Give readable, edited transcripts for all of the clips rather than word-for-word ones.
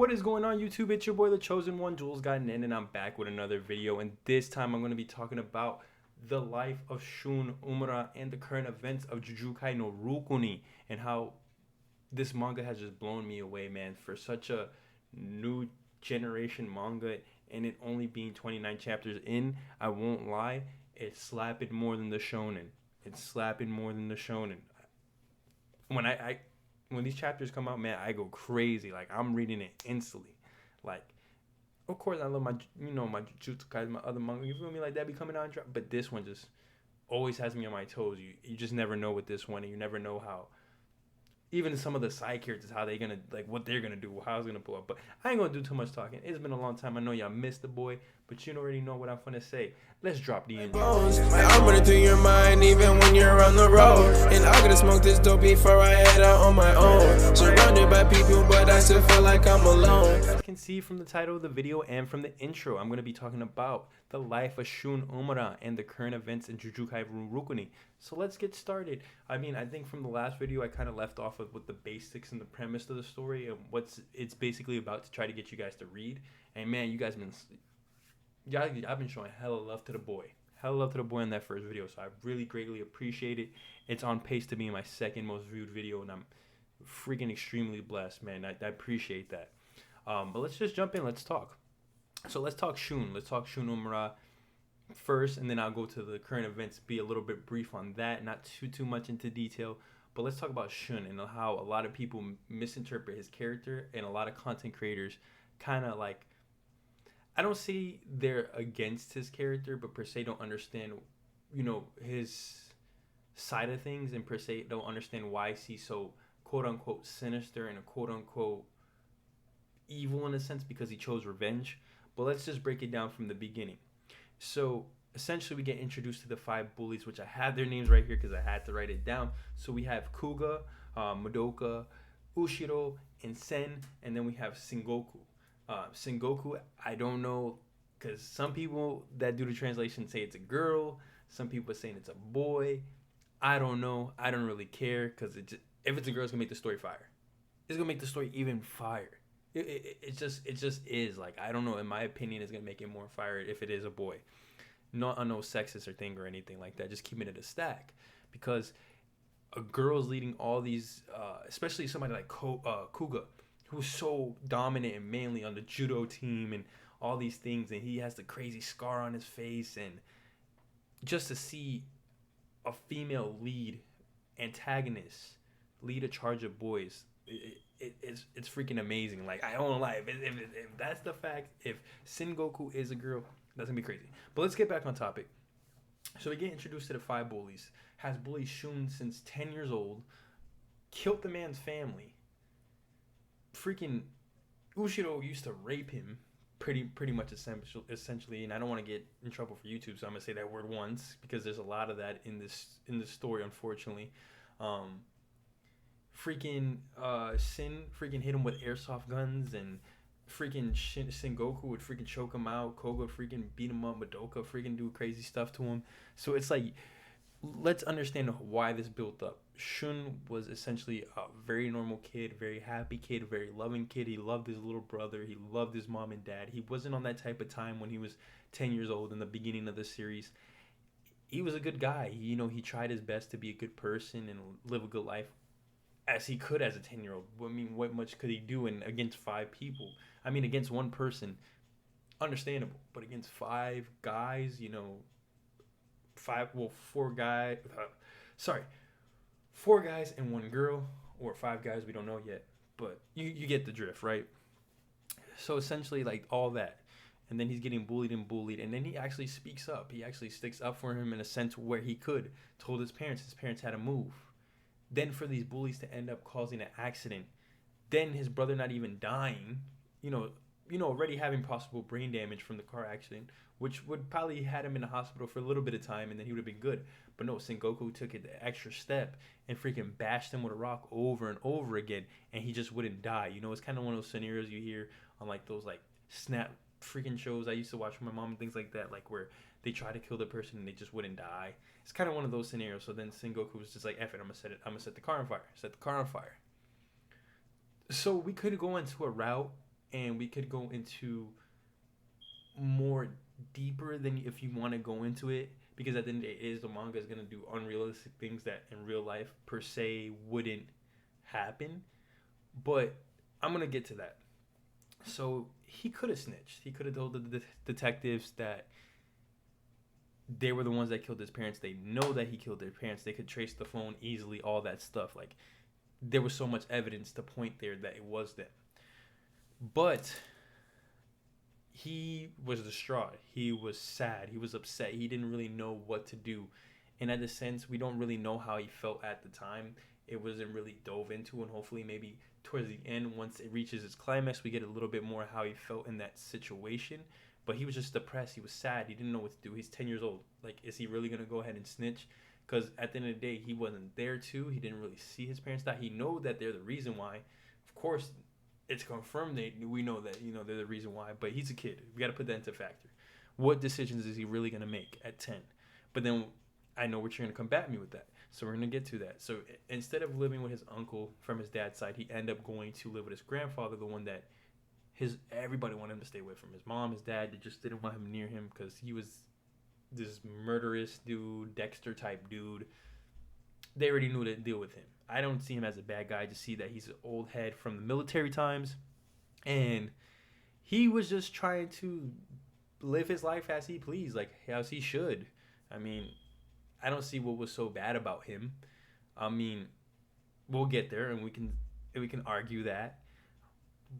What is going on, YouTube? It's your boy, the Chosen One, Jules Gotten In, and I'm back with another video. And this time I'm going to be talking about the life of Shun, Uruma, and the current events of Juujika No Rokunin, and how this manga has just blown me away, man. For such a new generation manga, and it only being 29 chapters in, I won't lie, it's slapping more than the shonen. It's slapping more than the shonen. When when these chapters come out, man, I go crazy. Like, I'm reading it instantly. Like, of course, I love my Jujutsu Kaisen, my other manga. You feel me? Like, that be coming out and drop. But this one just always has me on my toes. You just never know with this one, and you never know how. Even some of the side characters, how they gonna, like, what they're gonna do, how it's gonna blow up. But I ain't gonna do too much talking. It's been a long time. I know y'all missed the boy, but you already know what I'm gonna say. Let's drop the intro. I'm running through your mind even when you're on the road. And I'm gonna smoke this dope before I head out on my own. Surrounded by people, but I still feel like I'm alone. As you guys can see from the title of the video and from the intro, I'm gonna be talking about the life of Shun, Uruma, and the current events in Juujika No Rokunin. So let's get started. I mean, I think from the last video I kind of left off with the basics and the premise of the story and it's basically about to try to get you guys to read. And man, I've been showing hella love to the boy. Hella love to the boy in that first video, so I really greatly appreciate it. It's on pace to be my second most viewed video, and I'm freaking extremely blessed, man. I appreciate that. But let's just jump in. Let's talk. So let's talk Shun. Let's talk Shun Uruma first, and then I'll go to the current events, be a little bit brief on that, not too much into detail. But let's talk about Shun and how a lot of people misinterpret his character, and a lot of content creators kind of like, I don't say they're against his character, but per se don't understand, his side of things, and per se don't understand why he's so quote unquote sinister and a quote unquote evil in a sense, because he chose revenge. But let's just break it down from the beginning. So essentially we get introduced to the 5 bullies, which I have their names right here because I had to write it down. So we have Kuga, Madoka, Ushiro, and Sen, and then we have Sengoku. Sengoku, I don't know, because some people that do the translation say it's a girl, some people are saying it's a boy. I don't know. I don't really care, because if it's a girl, it's gonna make the story fire. It's gonna make the story even fire. It just is. Like, I don't know. In my opinion, it's gonna make it more fire if it is a boy. Not on no sexist or thing or anything like that. Just keeping it a stack, because a girl's leading all these, especially somebody like Kuga, who's so dominant and manly on the judo team and all these things, and he has the crazy scar on his face, and just to see a female antagonist lead a charge of boys, it's freaking amazing. Like, I don't lie, if that's the fact, if Sengoku is a girl, that's gonna be crazy. But let's get back on topic. So we get introduced to the 5 bullies. Has bullied Shun since 10 years old, killed the man's family. Freaking Ushiro used to rape him pretty much essentially, and I don't want to get in trouble for YouTube, so I'm gonna say that word once, because there's a lot of that in this story, unfortunately. Freaking Sin freaking hit him with airsoft guns, and freaking Sengoku would freaking choke him out. Koga freaking beat him up. Madoka freaking do crazy stuff to him. So it's like, let's understand why this built up. Shun was essentially a very normal kid, very happy kid, very loving kid. He loved his little brother. He loved his mom and dad. He wasn't on that type of time when he was 10 years old in the beginning of the series. He was a good guy. He tried his best to be a good person and live a good life as he could as a 10-year-old. I mean, what much could he do against 5 people? I mean, against one person, understandable. But against 5 guys, 4 guys and 1 girl, or 5 guys, we don't know yet, but you get the drift, right? So essentially, like, all that, and then he's getting bullied, and then he actually speaks up. He actually sticks up for him in a sense where he could. Told his parents had to move. Then for these bullies to end up causing an accident, then his brother not even dying, already having possible brain damage from the car accident, which would probably had him in the hospital for a little bit of time, and then he would have been good. But no, Sengoku took it the extra step and freaking bashed him with a rock over and over again, and he just wouldn't die. It's kind of one of those scenarios you hear on, like, those, like, snap freaking shows I used to watch with my mom and things like that, like, where they try to kill the person and they just wouldn't die. It's kind of one of those scenarios. So then Sengoku was just like, F it, I'm gonna set the car on fire. Set the car on fire. So we could go into a route and we could go into more deeper than if you want to go into it, because at the end of the day, the manga is gonna do unrealistic things that in real life per se wouldn't happen. But I'm gonna get to that. So he could have snitched. He could have told the detectives that they were the ones that killed his parents. They know that he killed their parents. They could trace the phone easily, all that stuff. Like, there was so much evidence to point there that it was them. But he was distraught. He was sad. He was upset. He didn't really know what to do. And in a sense, we don't really know how he felt at the time. It wasn't really dove into, and hopefully maybe towards the end, once it reaches its climax, we get a little bit more how he felt in that situation. But he was just depressed. He was sad. He didn't know what to do. He's 10 years old. Like, is he really going to go ahead and snitch? Because at the end of the day, he wasn't there too. He didn't really see his parents die. He know that they're the reason why. Of course, it's confirmed we know that, they're the reason why. But he's a kid. We got to put that into factor. What decisions is he really going to make at 10? But then I know what you're going to combat me with that. So we're going to get to that. So instead of living with his uncle from his dad's side, he ended up going to live with his grandfather, the one that everybody wanted him to stay away from. His mom, his dad, they just didn't want him near him because he was this murderous dude, Dexter type dude. They already knew to deal with him. I don't see him as a bad guy. I just see that he's an old head from the military times, and he was just trying to live his life as he pleased, like as he should. I mean, I don't see what was so bad about him. I mean, we'll get there, and we can argue that.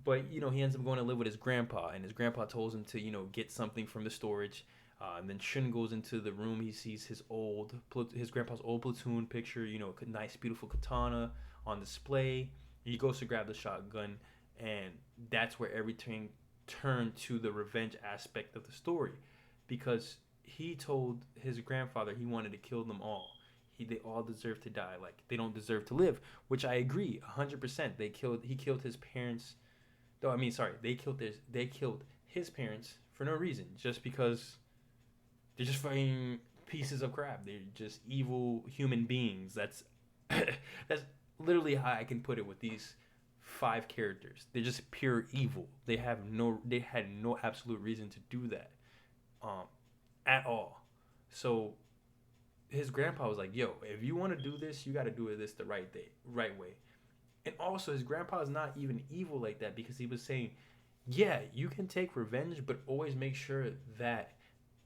But, he ends up going to live with his grandpa, and his grandpa tells him to, get something from the storage. And then Shun goes into the room. He sees his grandpa's old platoon picture, a nice, beautiful katana on display. He goes to grab the shotgun, and that's where everything turned to the revenge aspect of the story. Because he told his grandfather he wanted to kill them all. They all deserve to die. Like, they don't deserve to live, which I agree 100%. He killed his parents. They killed his parents for no reason, just because they're just fucking pieces of crap. They're just evil human beings. That's literally how I can put it with these 5 characters. They're just pure evil. They had no absolute reason to do that, at all. So his grandpa was like, "Yo, if you want to do this, you got to do this the right way." And also, his grandpa is not even evil like that, because he was saying, yeah, you can take revenge, but always make sure that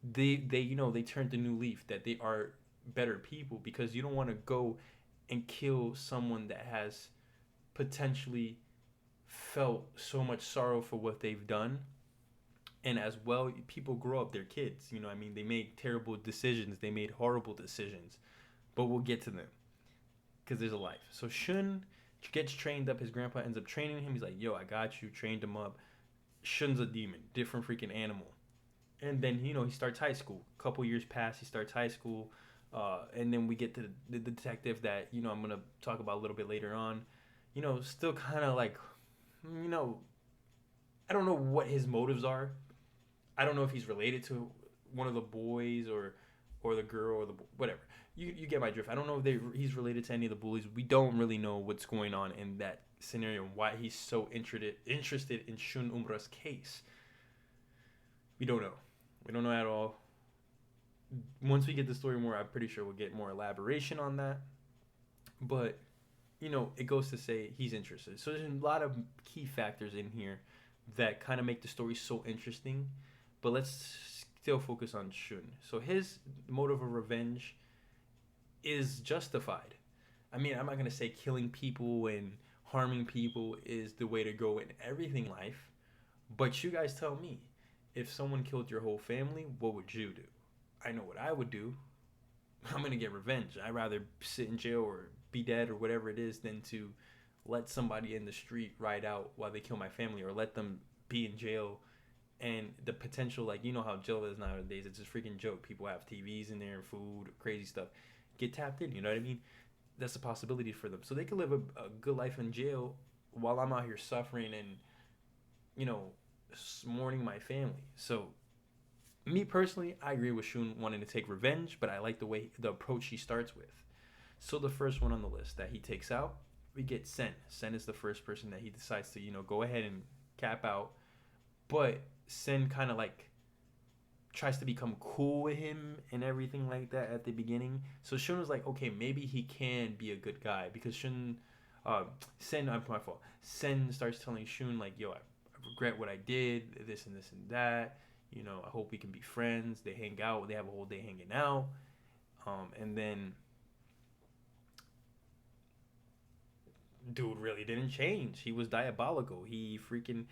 they turn the new leaf, that they are better people, because you don't want to go and kill someone that has potentially felt so much sorrow for what they've done. And as well, people grow up, they're kids, they made terrible decisions, they made horrible decisions, but we'll get to them, because there's a life. So Shun gets trained up. His grandpa ends up training him. He's like, "Yo, I got you." Trained him up. Shun's a demon, different freaking animal. And then he starts high school. A couple years pass. He starts high school, and then we get to the detective that I'm gonna talk about a little bit later on. Still kind of like, I don't know what his motives are. I don't know if he's related to one of the boys or the girl or the whatever. You get my drift. I don't know if he's related to any of the bullies. We don't really know what's going on in that scenario, why he's so interested in Shun Umra's case. We don't know. We don't know at all. Once we get the story more, I'm pretty sure we'll get more elaboration on that. But, it goes to say he's interested. So there's a lot of key factors in here that kind of make the story so interesting. But let's still focus on Shun. So his motive of revenge is justified. I mean, I'm not going to say killing people and harming people is the way to go in everything life. But you guys tell me, if someone killed your whole family, what would you do? I know what I would do. I'm going to get revenge. I'd rather sit in jail or be dead or whatever it is than to let somebody in the street ride out while they kill my family, or let them be in jail. And the potential, like, how jail is nowadays, it's a freaking joke. People have TVs in there, food, crazy stuff. Get tapped in, you know what I mean? That's a possibility for them. So they could live a good life in jail while I'm out here suffering and, mourning my family. So, me personally, I agree with Shun wanting to take revenge, but I like the approach he starts with. So the first one on the list that he takes out, we get Sen. Sen is the first person that he decides to, go ahead and cap out. But Sen kind of like tries to become cool with him and everything like that at the beginning. So Shun was like, okay, maybe he can be a good guy because Sen, I'm my fault. Sen starts telling Shun like, yo, I regret what I did, this and this and that. You know, I hope we can be friends. They hang out. They have a whole day hanging out. And then dude really didn't change. He was diabolical. He freaking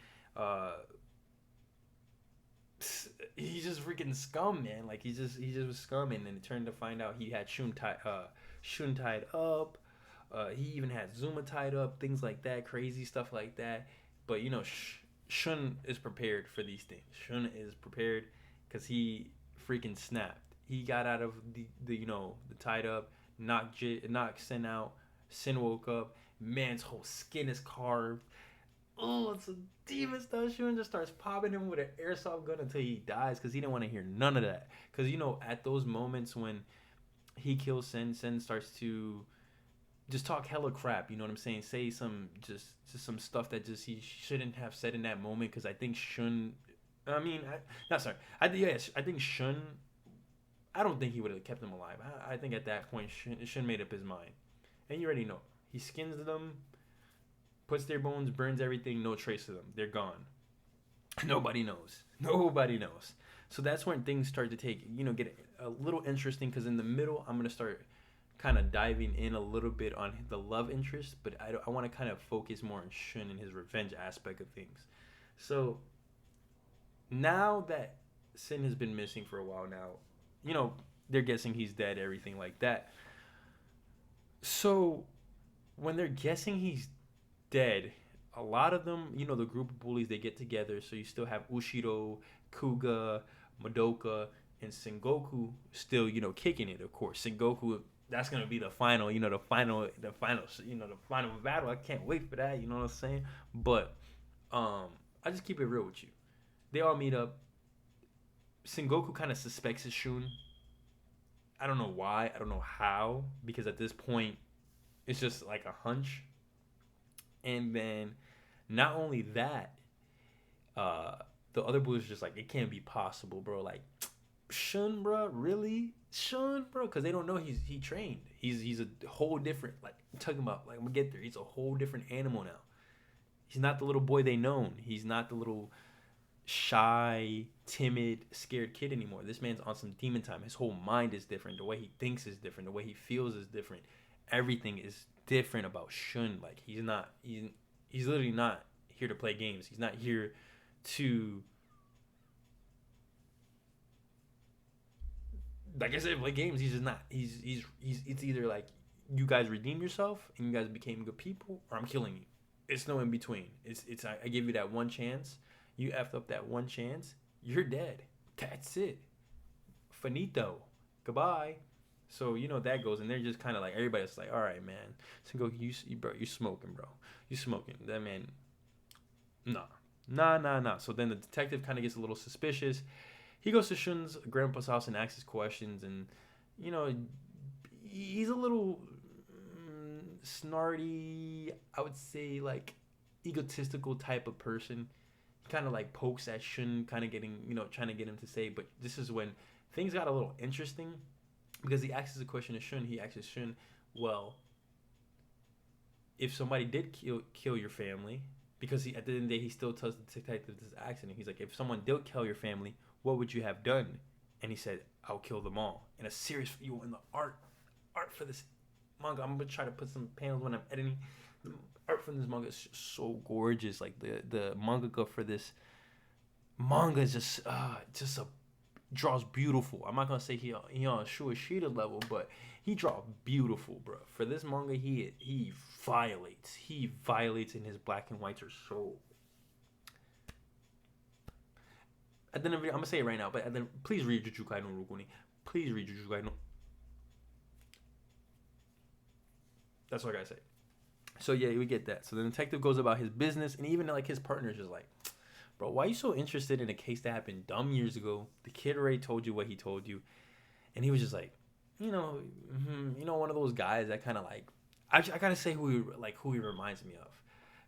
he's just freaking scum, man. Like he just was scum, and then it turned to find out he had Shun tied up. He even had Zuma tied up, things like that, crazy stuff like that. But you know, Shun is prepared for these things. Shun is prepared because he freaking snapped. He got out of the tied up, knocked Sin out. Sin woke up. Man's whole skin is carved. Oh, it's a demon stuff. Shun just starts popping him with an airsoft gun until he dies because he didn't want to hear none of that. Because at those moments when he kills Sin, Sin starts to just talk hella crap. You know what I'm saying? Say some just some stuff that just he shouldn't have said in that moment. Because I think Shun. I think Shun. I don't think he would have kept him alive. I think at that point Shun made up his mind, and you already know he skins them, puts their bones, burns everything, no trace of them. They're gone. Nobody knows. Nobody knows. So that's when things start to get a little interesting because in the middle, I'm going to start kind of diving in a little bit on the love interest, but I want to kind of focus more on Shun and his revenge aspect of things. So now that Sin has been missing for a while now, they're guessing he's dead, everything like that. So when they're guessing he's dead, a lot of them, the group of bullies, they get together. So you still have Ushiro, Kuga, Madoka, and Sengoku still, kicking it. Of course, Sengoku, that's gonna be the final, the final battle. I can't wait for that. You know what I'm saying? But I just keep it real with you. They all meet up. Sengoku kind of suspects it's Shun. I don't know why. I don't know how. Because at this point, it's just like a hunch. And then, not only that, the other boys are just like, it can't be possible, bro. Like, Shun, bro, really? Shun, bro? Because they don't know he trained. He's a whole different, like, I'm talking about, like, I'm going to get there. He's a whole different animal now. He's not the little boy they known. He's not the little shy, timid, scared kid anymore. This man's on some demon time. His whole mind is different. The way he thinks is different. The way he feels is different. Everything is different about Shun. Like, he's literally not here to play games. He's not here to, like I said, play games. He's just not. It's either like you guys redeem yourself and you guys became good people, or I'm killing you. It's no in between. It's I give you that one chance. You effed up that one chance. You're dead. That's it. Finito. Goodbye. So, that goes, and they're just kind of like, everybody's like, all right, man. So, you bro, you're smoking, bro. You smoking. That man, nah. So then the detective kind of gets a little suspicious. He goes to Shun's grandpa's house and asks his questions, and, he's a little snarty, I would say, like, egotistical type of person. He kind of, like, pokes at Shun, kind of getting, trying to get him to say, but this is when things got a little interesting. Because he asks a question to Shun. He asks Shun, well, if somebody did kill your family, because at the end of the day, he still tells the detective this accident. He's like, if someone did kill your family, what would you have done? And he said, I'll kill them all. And a serious, in the art for this manga, I'm going to try to put some panels when I'm editing. The art from this manga is so gorgeous. Like, the mangaka for this manga is just a draws beautiful. I'm not gonna say he on Shueishida level, but he draws beautiful, bro. For this manga, he violates. He violates, and his black and whites are so. At the end of the video, I'm gonna say it right now, but then please read Juujika No Rokunin. Please read Juujika No. That's all I gotta say. So yeah, we get that. So the detective goes about his business, and even like his partner is just like, bro, why are you so interested in a case that happened dumb years ago? The kid already told you what he told you. And he was just like, one of those guys that kind of like, I gotta say who he reminds me of.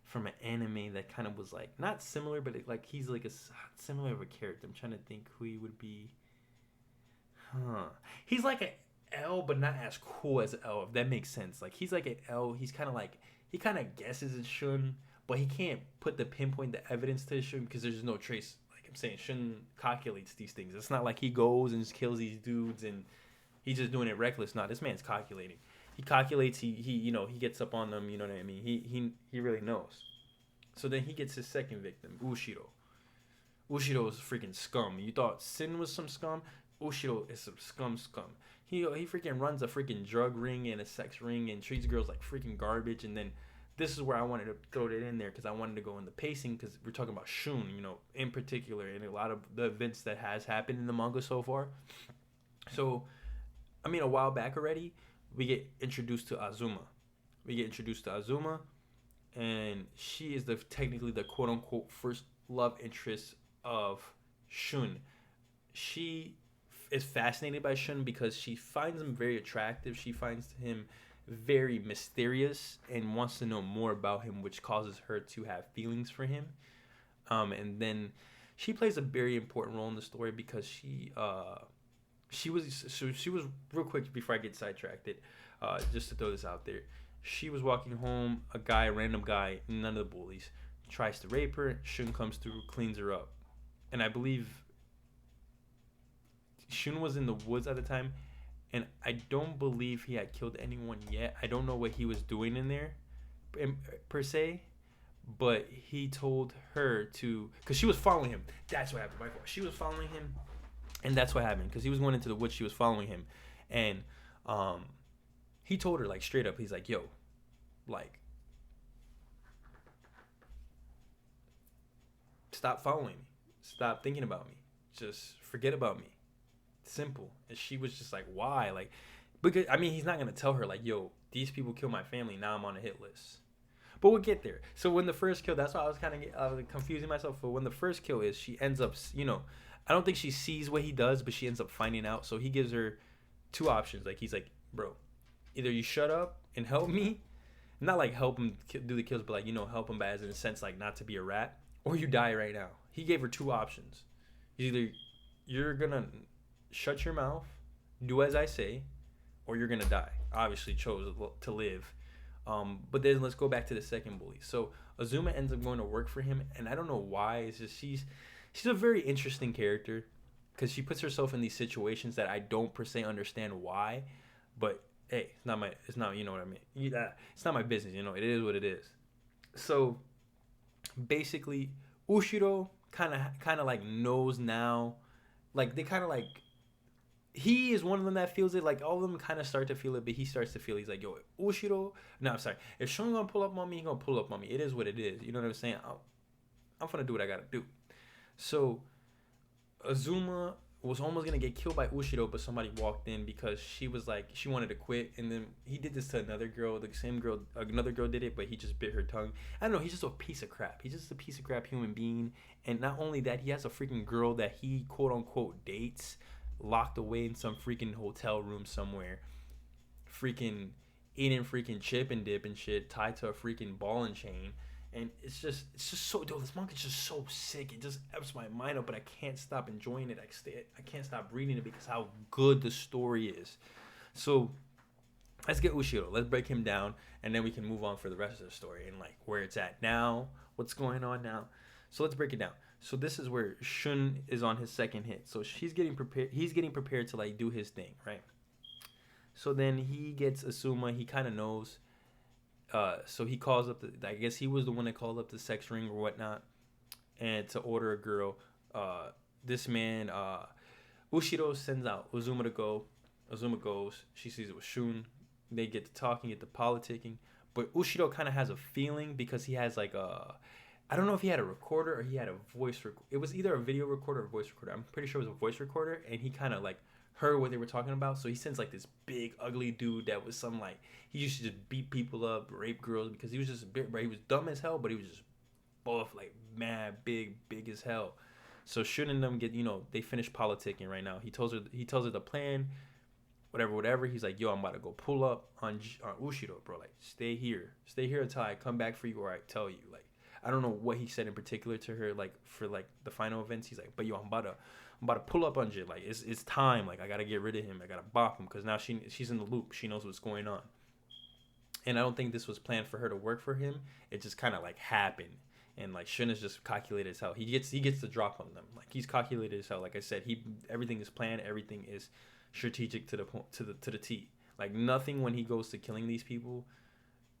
from an anime that kind of was like not similar, but like he's like a similar of a character. I'm trying to think who he would be. He's like an L, but not as cool as L, if that makes sense. Like he's like an L. He's kind of like he kind of guesses it's Shun, but he can't put the pinpoint the evidence to Shun because there's no trace. Like I'm saying, Shun calculates these things. It's not like he goes and just kills these dudes and he's just doing it reckless. No, this man's calculating. He calculates. He he gets up on them. You know what I mean? He really knows. So then he gets his second victim, Ushiro. Ushiro is freaking scum. You thought Sin was some scum? Ushiro is some scum. He freaking runs a freaking drug ring and a sex ring and treats girls like freaking garbage. And then this is where I wanted to throw it in there because I wanted to go in the pacing because we're talking about Shun, in particular, and a lot of the events that has happened in the manga so far. So, I mean, a while back already, we get introduced to Azuma. And she is technically the quote-unquote first love interest of Shun. She is fascinated by Shun because she finds him very attractive. She finds him very mysterious and wants to know more about him, which causes her to have feelings for him. And then she plays a very important role in the story because she was real quick before I get sidetracked. Just to throw this out there, she was walking home. A random guy, none of the bullies, tries to rape her. Shun comes through, cleans her up, and I believe Shun was in the woods at the time, and I don't believe he had killed anyone yet. I don't know what he was doing in there, per se, but he told her to, because she was following him. That's what happened. My fault. She was following him, and that's what happened. Because he was going into the woods, she was following him, and he told her like straight up. He's like, "Yo, like, stop following me. Stop thinking about me. Just forget about me. Simple." And she was just like, "Why?" Like, because I mean, he's not gonna tell her like, "Yo, these people killed my family. Now I'm on a hit list." But we'll get there. So when the first kill, that's why I was kind of confusing myself. But when the first kill is, she ends up, I don't think she sees what he does, but she ends up finding out. So he gives her two options. Like he's like, "Bro, either you shut up and help me, not like help him do the kills, but like help him, as in a sense like not to be a rat, or you die right now." He gave her two options. Either you're gonna shut your mouth, do as I say, or you're gonna die. Obviously chose to live. But then let's go back to the second bully. So Azuma ends up going to work for him, and I don't know why. It's just she's a very interesting character because she puts herself in these situations that I don't per se understand why. But hey, it's not you know what I mean. It's not my business. It is what it is. So basically, Ushiro kind of like knows now, like they kind of like. He is one of them that feels it. Like, all of them kind of start to feel it, but he starts to feel it. He's like, "Yo, Ushiro." No, I'm sorry. If Shun gonna pull up on me, he gonna pull up on me. It is what it is. You know what I'm saying? I'm gonna do what I gotta do. So, Azuma was almost gonna get killed by Ushiro, but somebody walked in because she was like, she wanted to quit. And then he did this to another girl. The same girl, another girl did it, but he just bit her tongue. I don't know. He's just a piece of crap. He's just a piece of crap human being. And not only that, he has a freaking girl that he quote unquote dates, locked away in some freaking hotel room somewhere, freaking eating freaking chip and dip and shit, tied to a freaking ball and chain. And it's just so dope. This manga's just so sick. It just ups my mind up, but I can't stop enjoying it. I can't stop reading it because how good the story is. So let's get Ushiro. Let's break him down, and then we can move on for the rest of the story and like where it's at now, what's going on now. So let's break it down. So this is where Shun is on his second hit. So he's getting prepared to like do his thing, right? So then he gets Asuma. He kind of knows. So he calls up I guess he was the one that called up the sex ring or whatnot, and to order a girl. This man, Ushiro sends out Azuma to go. Azuma goes. She sees it with Shun. They get to talking, get to politicking. But Ushiro kind of has a feeling because he has like I don't know if he had a recorder or he had a voice it was either a video recorder or a voice recorder. I'm pretty sure it was a voice recorder, and he kind of like heard what they were talking about. So he sends like this big ugly dude that was some like, he used to just beat people up, rape girls, because he was just a bit, bro. He was dumb as hell, but he was just buff, like mad big as hell. So Shun and them get, they finish politicking right now. He tells her the plan, whatever. He's like, "Yo, I'm about to go pull up on Ushiro, bro. Like, stay here until I come back for you, or I tell you." Like, I don't know what he said in particular to her, like for like the final events. He's like, but yo, I'm about to pull up on you. Like it's time. Like I gotta get rid of him. I gotta bop him because now she's in the loop. She knows what's going on. And I don't think this was planned for her to work for him. It just kind of like happened. And like Shun is just calculated as hell. He gets the drop on them. Like he's calculated as hell. Like I said, everything is planned. Everything is strategic to the T. Like nothing when he goes to killing these people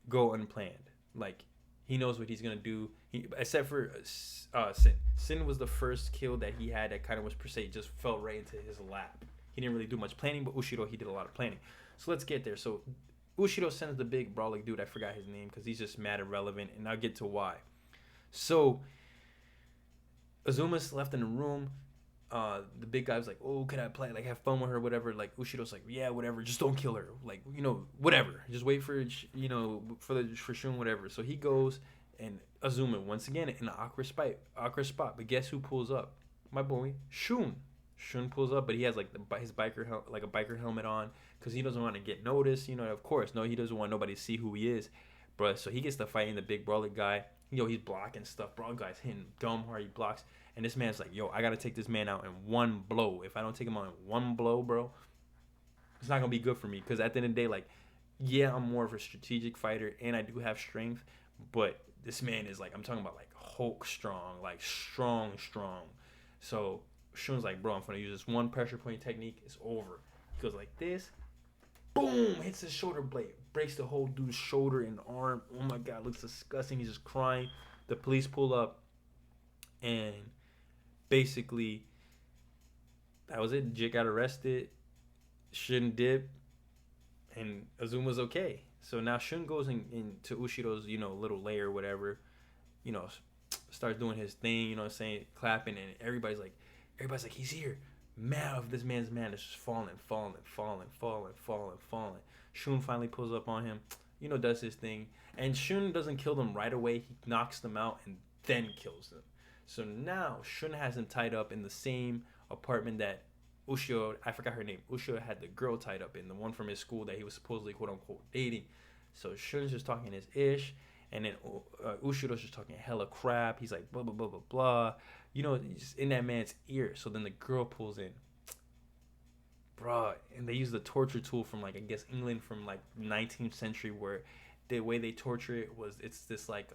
go unplanned. Like he knows what he's gonna do. Except for Sin. Sin was the first kill that he had that kind of was per se just fell right into his lap. He didn't really do much planning, but Ushido he did a lot of planning. So let's get there. So Ushido sends the big brawling dude. I forgot his name because he's just mad irrelevant, and I'll get to why. So Azuma's left in the room. The big guy was like, "Oh, can I play? Like, have fun with her, whatever." Like Ushido's like, "Yeah, whatever. Just don't kill her. Like, whatever. Just wait for for Shun, whatever." So he goes, and Azuma once again in an awkward spot. But guess who pulls up? My boy Shun. Shun pulls up, but he has like his biker helmet on because he doesn't want to get noticed. Of course, no, he doesn't want nobody to see who he is, bro. So he gets to fighting the big brawler guy. He's blocking stuff. Brawler guy's hitting dumb hard. He blocks. And this man's like, yo, I got to take this man out in one blow. If I don't take him out in one blow, bro, it's not going to be good for me. Because at the end of the day, like, yeah, I'm more of a strategic fighter. And I do have strength. But this man is like, I'm talking about like Hulk strong. Like strong. So Shun's like, bro, I'm going to use this one pressure point technique. It's over. He goes like this. Boom! Hits his shoulder blade. Breaks the whole dude's shoulder and arm. Oh my God, looks disgusting. He's just crying. The police pull up. And basically, that was it. Jit got arrested. Shun dipped. And Azuma's okay. So now Shun goes into Ushido's, little lair or whatever. Starts doing his thing, saying, clapping. And everybody's like, he's here. This man's man is just falling. Shun finally pulls up on him, does his thing. And Shun doesn't kill them right away. He knocks them out and then kills them. So now Shun has him tied up in the same apartment that Ushio, I forgot her name, Ushio had the girl tied up in, the one from his school that he was supposedly quote unquote dating. So Shun's just talking his ish, and then Ushido's just talking hella crap. He's like blah blah blah blah blah, just in that man's ear. So then the girl pulls in, bruh, and they use the torture tool from like I guess England from like 19th century, where the way they torture it was it's this like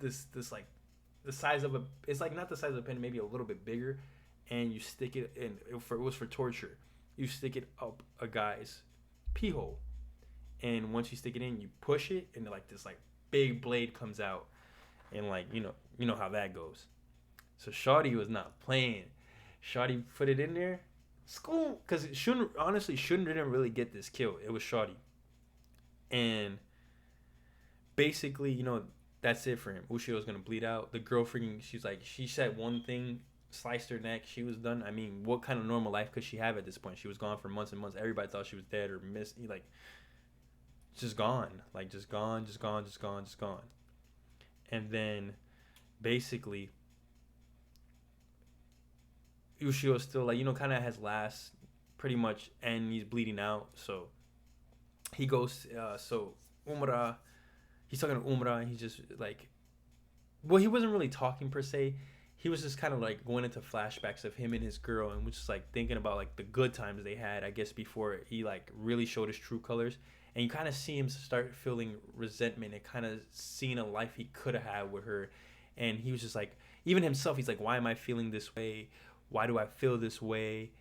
this like the size of it's like not the size of a pen, maybe a little bit bigger, and you stick it in. It was for torture. You stick it up a guy's pee hole, and once you stick it in, you push it, and like this like big blade comes out, and like you know how that goes. So Shawty was not playing. Shawty put it in there, school, because Shun didn't really get this kill. It was Shawty, and basically that's it for him. Ushio was gonna bleed out. The girl she said one thing, sliced her neck. She was done. I mean, what kind of normal life could she have at this point? She was gone for months and months. Everybody thought she was dead or missed. Like, just gone. Like, just gone. And then, basically, Ushio still, like, kind of has last, pretty much, and he's bleeding out. So, he goes, Umara, he's talking to Umara, and he's just, like, well, he wasn't really talking, per se. He was just kind of, like, going into flashbacks of him and his girl, and was just, like, thinking about, like, the good times they had, I guess, before he, like, really showed his true colors. And you kind of see him start feeling resentment and kind of seeing a life he could have had with her. And he was just, like, even himself, he's like, why am I feeling this way? Why do I feel this way?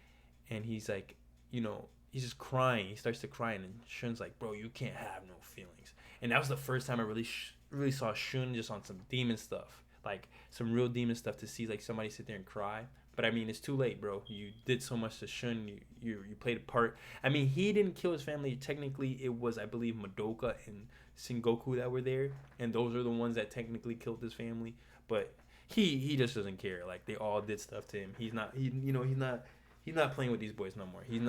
And he's like, he's just crying. He starts to cry, and Shun's like, bro, you can't have no feelings. And that was the first time I really saw Shun just on some demon stuff, like some real demon stuff, to see like somebody sit there and cry. But I mean, it's too late, bro. You did so much to Shun. You played a part. I mean, he didn't kill his family. Technically, it was, I believe, Madoka and Sengoku that were there, and those are the ones that technically killed his family. But he just doesn't care. Like, they all did stuff to him. He's not playing with these boys no more. He's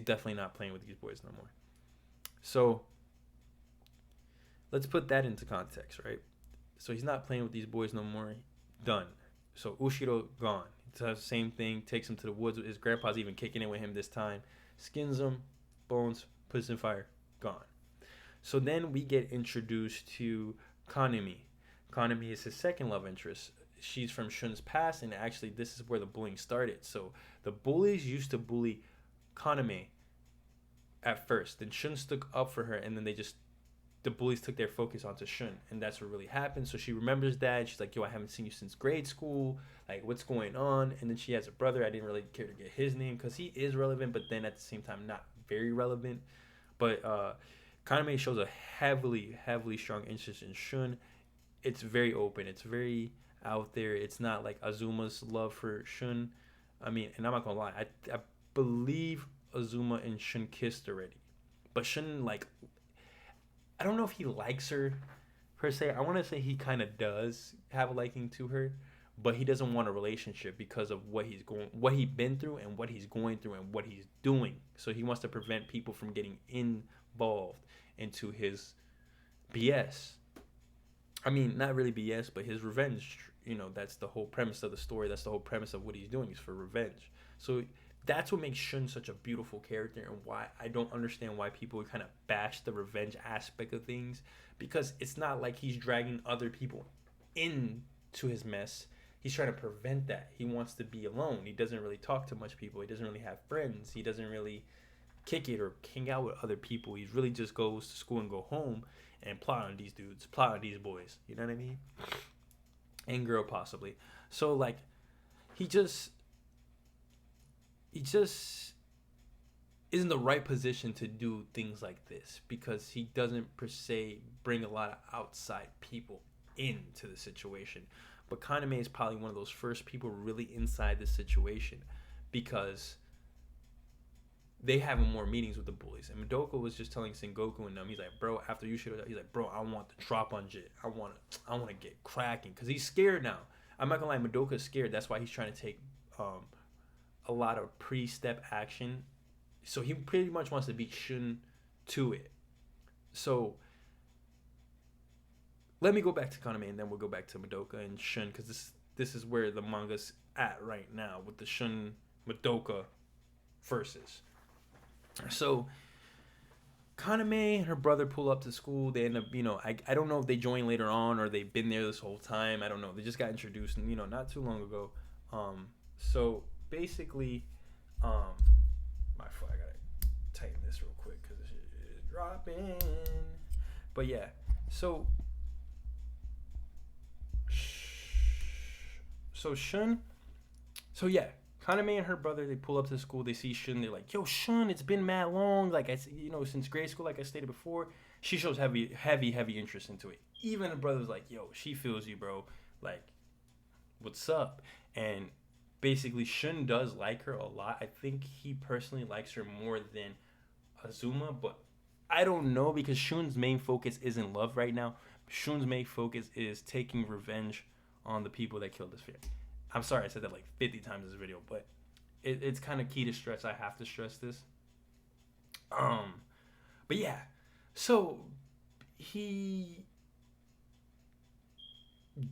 definitely not playing with these boys no more. So let's put that into context, right? So he's not playing with these boys no more. Done. So Ushido gone. It's the same thing. Takes him to the woods. His grandpa's even kicking it with him this time. Skins him. Bones. Puts in fire. Gone. So then we get introduced to Kanemi. Kanemi is his second love interest. She's from Shun's past, and actually, this is where the bullying started. So the bullies used to bully Kaname at first. Then Shun stuck up for her, and then the bullies took their focus onto Shun, and that's what really happened. So she remembers that. She's like, "Yo, I haven't seen you since grade school. Like, what's going on?" And then she has a brother. I didn't really care to get his name because he is relevant, but then at the same time, not very relevant. But Kaname shows a heavily strong interest in Shun. It's very open. It's very out there. It's not like Azuma's love for Shun. I mean, and I'm not gonna lie. I believe Azuma and Shun kissed already, but Shun, like, I don't know if he likes her per se. I want to say he kind of does have a liking to her, but he doesn't want a relationship because of what he's been through, and what he's going through, and what he's doing. So he wants to prevent people from getting involved into his BS. I mean, not really BS, but his revenge. You know, that's the whole premise of the story. That's the whole premise of what he's doing, is for revenge. So that's what makes Shun such a beautiful character, and why I don't understand why people kind of bash the revenge aspect of things, because it's not like he's dragging other people into his mess. He's trying to prevent that. He wants to be alone. He doesn't really talk to much people. He doesn't really have friends. He doesn't really kick it or hang out with other people. He really just goes to school and go home and plot on these dudes, plot on these boys. You know what I mean? And girl, possibly. So, like, he just is in the right position to do things like this, because he doesn't per se bring a lot of outside people into the situation. But Kaname is probably one of those first people really inside the situation, because they have more meetings with the bullies. And Madoka was just telling Sengoku and them, he's like, "Bro, after you showed up," he's like, "Bro, I want the drop on Jit. I want to get cracking," because he's scared now. I'm not gonna lie, Madoka's scared. That's why he's trying to take a lot of pre-step action. So he pretty much wants to beat Shun to it. So let me go back to Kaname, and then we'll go back to Madoka and Shun, because this is where the manga's at right now, with the Shun Madoka versus. So Kaname and her brother pull up to school. They end up, I don't know if they join later on or they've been there this whole time. I don't know. They just got introduced, not too long ago. So basically, my fault. I gotta tighten this real quick because this is dropping. But yeah, so Shun. So yeah. Kaname and her brother, they pull up to the school. They see Shun. They're like, "Yo, Shun, it's been mad long. Like, since grade school, like I stated before." She shows heavy interest into it. Even her brother's like, "Yo, she feels you, bro. Like, what's up?" And basically, Shun does like her a lot. I think he personally likes her more than Azuma, but I don't know, because Shun's main focus isn't love right now. Shun's main focus is taking revenge on the people that killed his family. I'm sorry I said that like 50 times in this video, but it's kind of key to stress. I have to stress this. But yeah, so he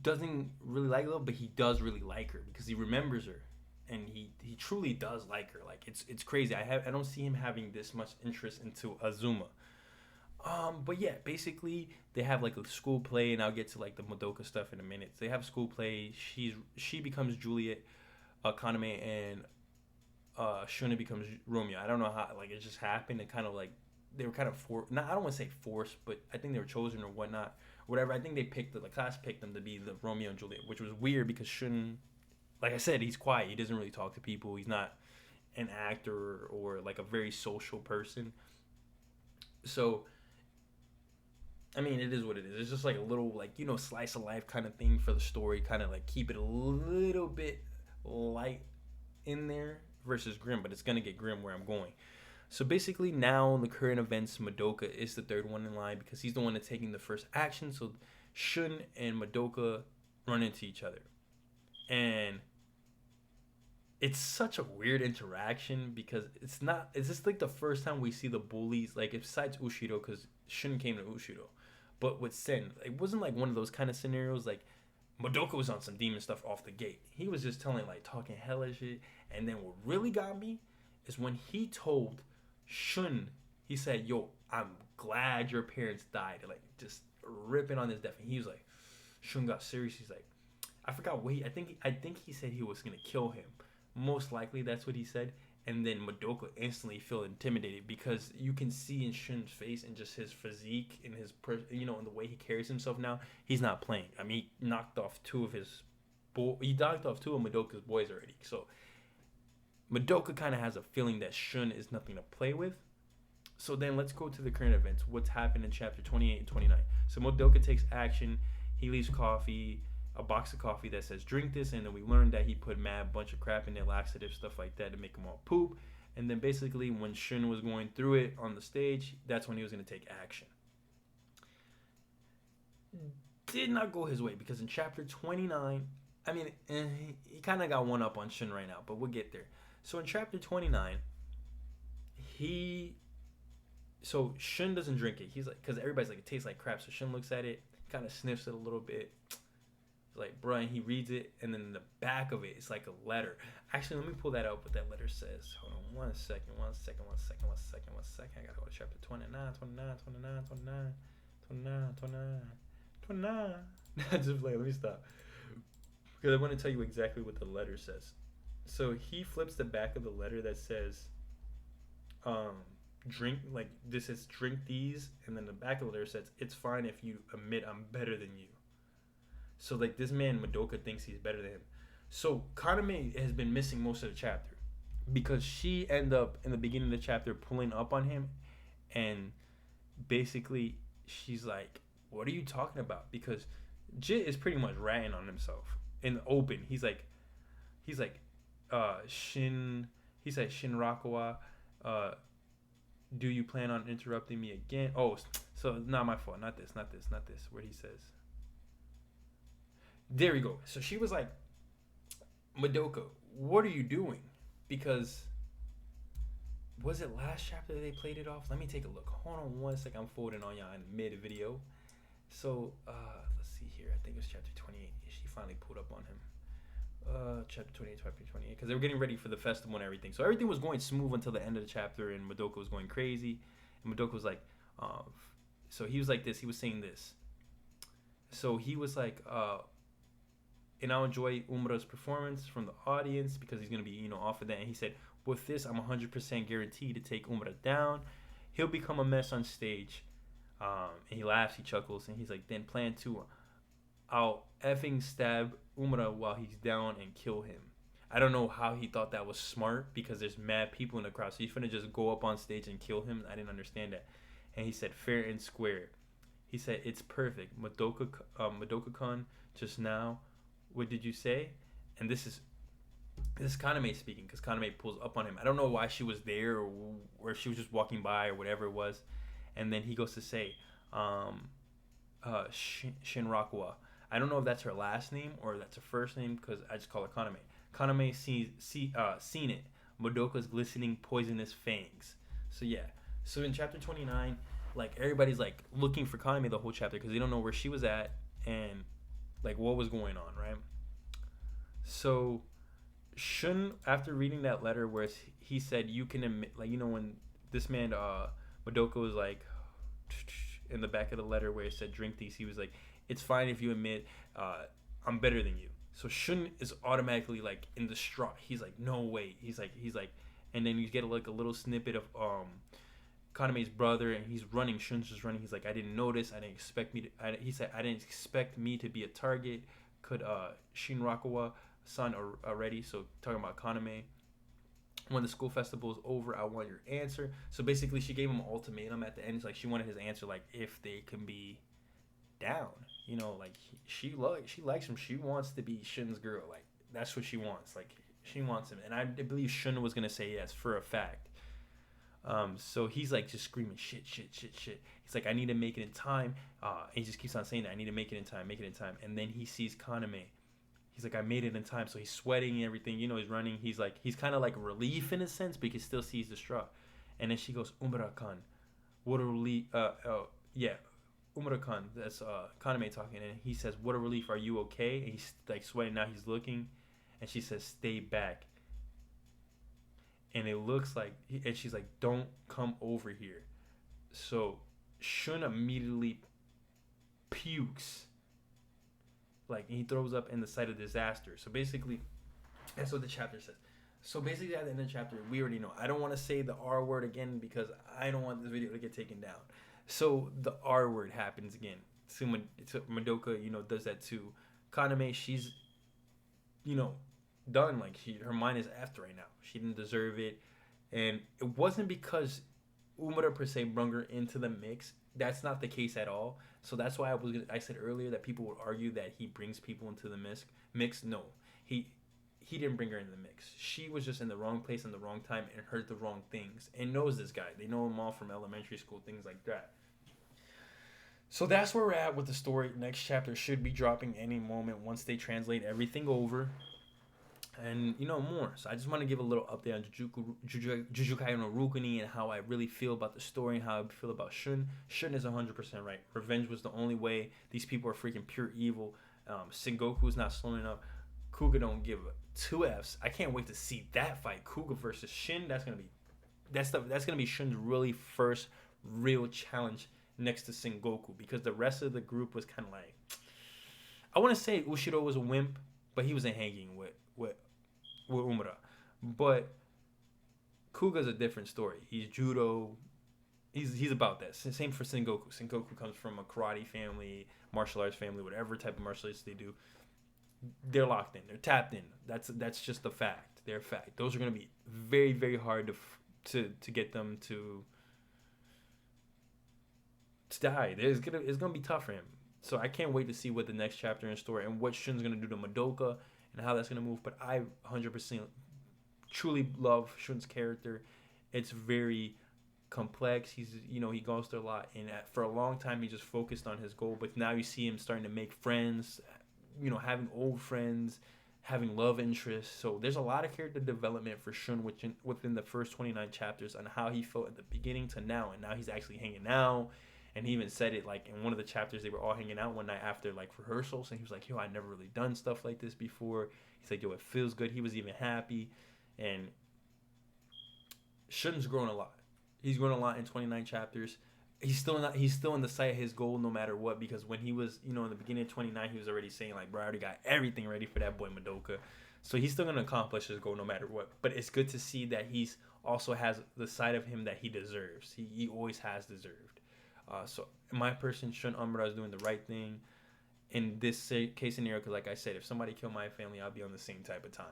doesn't really like love, but he does really like her because he remembers her, and he truly does like her. Like, it's crazy. I don't see him having this much interest into Azuma. But yeah, basically they have like a school play, and I'll get to like the Madoka stuff in a minute. They have school play. She becomes Juliet, Kaname, and Shuna becomes Romeo. I don't know how, like, it just happened. It kind of like they were kind of I don't want to say forced, but I think they were chosen or whatnot, whatever. I think they picked the class picked them to be the Romeo and Juliet, which was weird because Shun, like I said, he's quiet. He doesn't really talk to people. He's not an actor or like a very social person. So I mean, it is what it is. It's just like a little, like, slice of life kind of thing for the story, kind of like keep it a little bit light in there versus grim, but it's going to get grim where I'm going. So basically now in the current events, Madoka is the third one in line because he's the one that's taking the first action. So Shun and Madoka run into each other. And it's such a weird interaction because it's just like the first time we see the bullies, like, besides Ushido, because Shun came to Ushido. But with Sen, it wasn't like one of those kind of scenarios. Like, Madoka was on some demon stuff off the gate. He was just talking hella shit. And then what really got me is when he told Shun, he said, "Yo, I'm glad your parents died." Like, just ripping on his death, and he was like, Shun got serious. He's like, I forgot what I think he said he was gonna kill him. Most likely that's what he said. And then Madoka instantly feel intimidated because you can see in Shun's face and just his physique and his and the way he carries himself now, he's not playing. I mean, he knocked off two of Madoka's boys already. So Madoka kind of has a feeling that Shun is nothing to play with. So then let's go to the current events. What's happened in chapter 28 and 29? So Madoka takes action. He leaves a box of coffee that says drink this, and then we learned that he put mad bunch of crap in there, laxative stuff like that to make him all poop. And then basically when Shun was going through it on the stage, that's when he was going to take action. Did not go his way because in chapter 29, I mean, he kind of got one up on Shun right now, but we'll get there. So in chapter 29, Shun doesn't drink it. He's like, because everybody's like, it tastes like crap. So Shun looks at it, kind of sniffs it a little bit. Like, bro, and he reads it, and then the back of it is like a letter. Actually, let me pull that out, what that letter says. Hold on one second. I gotta go to chapter 29. Just like, let me stop. Because I want to tell you exactly what the letter says. So he flips the back of the letter that says, drink, like, this is drink these, and then the back of the letter says, it's fine if you admit I'm better than you. So, like, this man, Madoka, thinks he's better than him. So, Kaname has been missing most of the chapter because she ended up, in the beginning of the chapter, pulling up on him. And basically, she's like, what are you talking about? Because Jit is pretty much ratting on himself in the open. He's like, Shin Rakuwa, do you plan on interrupting me again? Oh, so it's not my fault. Not this. Where he says... There we go. So she was like, Madoka, what are you doing? Because, was it last chapter that they played it off? Let me take a look. Hold on one second. I'm folding on y'all in mid-video. So, let's see here. I think it was chapter 28. She finally pulled up on him. Chapter 28, because they were getting ready for the festival and everything. So everything was going smooth until the end of the chapter, and Madoka was going crazy. And Madoka was like, so he was like this. He was saying this. So he was like, and I'll enjoy Umura's performance from the audience because he's going to be, off of that. And he said, with this, I'm 100% guaranteed to take Umura down. He'll become a mess on stage. And he laughs, he chuckles, and he's like, then plan 2. I'll effing stab Umura while he's down and kill him. I don't know how he thought that was smart because there's mad people in the crowd. So he's finna just go up on stage and kill him. I didn't understand that. And he said, fair and square. He said, it's perfect. Madoka-kun, just now, what did you say? And this is Kaname speaking because Kaname pulls up on him. I don't know why she was there or she was just walking by or whatever it was. And then he goes to say, Shin Rakuwa. I don't know if that's her last name or that's her first name because I just call her Kaname. Kaname seen it. Madoka's glistening poisonous fangs. So yeah. So in chapter 29, like everybody's like looking for Kaname the whole chapter because they don't know where she was at and like what was going on, right? So Shun, after reading that letter where he said you can admit, like, when this man Madoka was like in the back of the letter where it said drink these, he was like, it's fine if you admit I'm better than you. So Shun is automatically like in distraught. He's like, no way. He's like, and then you get like a little snippet of Kaname's brother, and he's running. Shun's just running. He's like, I didn't notice. He said, I didn't expect me to be a target. Could Shin Rakuwa son already? So talking about Kaname. When the school festival is over, I want your answer. So basically, she gave him an ultimatum at the end. It's like she wanted his answer, like if they can be down. Like she likes him. She wants to be Shun's girl. Like that's what she wants. Like she wants him. And I believe Shun was gonna say yes for a fact. So he's like just screaming shit. He's like, I need to make it in time. And he just keeps on saying that I need to make it in time. And then he sees Kaname. He's like, I made it in time. So he's sweating and everything. He's running. He's kind of like relief in a sense, but he can still see he's distraught. And then she goes, Umura-kan, what a relief. Umura-kan, that's Kaname talking. And he says, what a relief. Are you okay? And he's like sweating. Now he's looking. And she says, stay back. And it looks like, and she's like, don't come over here. So Shun immediately pukes. Like, he throws up in the sight of disaster. So basically, that's what the chapter says. So basically, at the end of the chapter, we already know. I don't want to say the R word again because I don't want this video to get taken down. So the R word happens again. So Madoka, does that too. Kaname, she's, done. Like, her mind is effed right now. She didn't deserve it. And it wasn't because Umura per se brung her into the mix. That's not the case at all. So that's why I said earlier that people would argue that he brings people into the mix. No, he didn't bring her in the mix. She was just in the wrong place in the wrong time and heard the wrong things and knows this guy. They know him all from elementary school, things like that. So that's where we're at with the story. Next chapter should be dropping any moment once they translate everything over. And, more. So I just want to give a little update on Juujika No Rokunin and how I really feel about the story and how I feel about Shun. Shun is 100% right. Revenge was the only way. These people are freaking pure evil. Sengoku's not slowing up. Kuga don't give 2 Fs. I can't wait to see that fight. Kuga versus Shin. That's gonna be Shun's really first real challenge next to Sengoku, because the rest of the group was kind of like, I want to say Ushiro was a wimp, but he wasn't hanging with Umura. But Kuga's a different story. He's judo. He's about that. Same for Sengoku. Sengoku comes from a karate family, martial arts family, whatever type of martial arts they do. They're locked in. They're tapped in. That's just a fact. They're a fact. Those are going to be very, very hard to get them to die. It's gonna be tough for him. So I can't wait to see what the next chapter in story and what Shun's gonna do to Madoka and how that's gonna move. But I 100% truly love Shun's character. It's very complex. He goes through a lot, and for a long time he just focused on his goal. But now you see him starting to make friends, having old friends, having love interests. So there's a lot of character development for Shun within the first 29 chapters on how he felt at the beginning to now, and now he's actually hanging out. And he even said it, like, in one of the chapters, they were all hanging out one night after, like, rehearsals. And he was like, I never really done stuff like this before. He's like, it feels good. He was even happy. And Shun's grown a lot. He's grown a lot in 29 chapters. He's still in the sight of his goal no matter what. Because when he was, in the beginning of 29, he was already saying, like, bro, I already got everything ready for that boy Madoka. So he's still going to accomplish his goal no matter what. But it's good to see that he's also has the side of him that he deserves. He always has deserved. So in my person, Shun Umbra is doing the right thing in this case scenario, because like I said, if somebody killed my family, I'll be on the same type of time.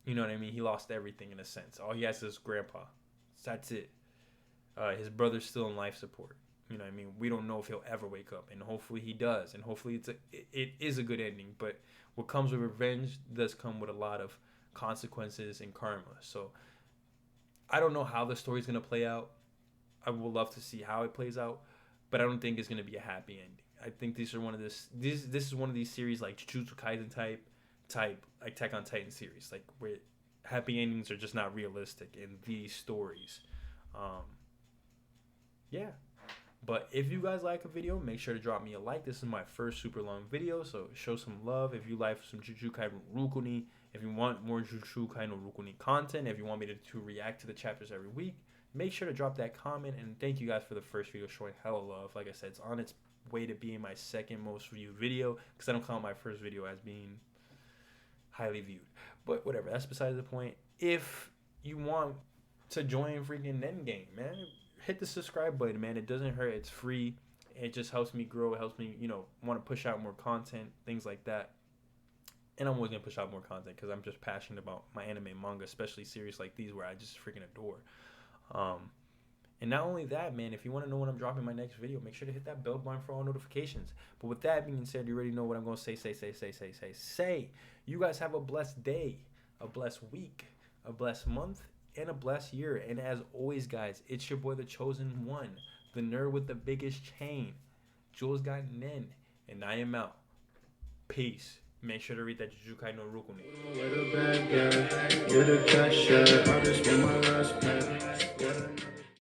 You know what I mean? He lost everything in a sense. All he has is grandpa. That's it. His brother's still in life support. You know what I mean? We don't know if he'll ever wake up, and hopefully he does, and hopefully it is a good ending. But what comes with revenge does come with a lot of consequences and karma. So I don't know how the story's gonna play out. I would love to see how it plays out, but I don't think it's gonna be a happy ending. I think these are this is one of these series like Jujutsu Kaisen type like Attack on Titan series, like where happy endings are just not realistic in these stories. Yeah. But if you guys like a video, make sure to drop me a like. This is my first super long video, so show some love. If you like some Juujika No Rokunin, if you want more Juujika No Rokunin content, if you want me to react to the chapters every week, make sure to drop that comment. And thank you guys for the first video showing hella love. Like I said, it's on its way to being my second most viewed video, because I don't count my first video as being highly viewed. But whatever, that's besides the point. If you want to join freaking Endgame, man, hit the subscribe button, man. It doesn't hurt. It's free. It just helps me grow. It helps me, want to push out more content, things like that. And I'm always going to push out more content because I'm just passionate about my anime and manga, especially series like these where I just freaking adore. And not only that, man, if you want to know when I'm dropping my next video, make sure to hit that bell button for all notifications. But with that being said, you already know what I'm going to say. You guys have a blessed day, a blessed week, a blessed month, and a blessed year. And as always, guys, it's your boy, the chosen one, the nerd with the biggest chain, Jules got Nen, and I am out. Peace. Make sure to read that Juujika No Rokunin.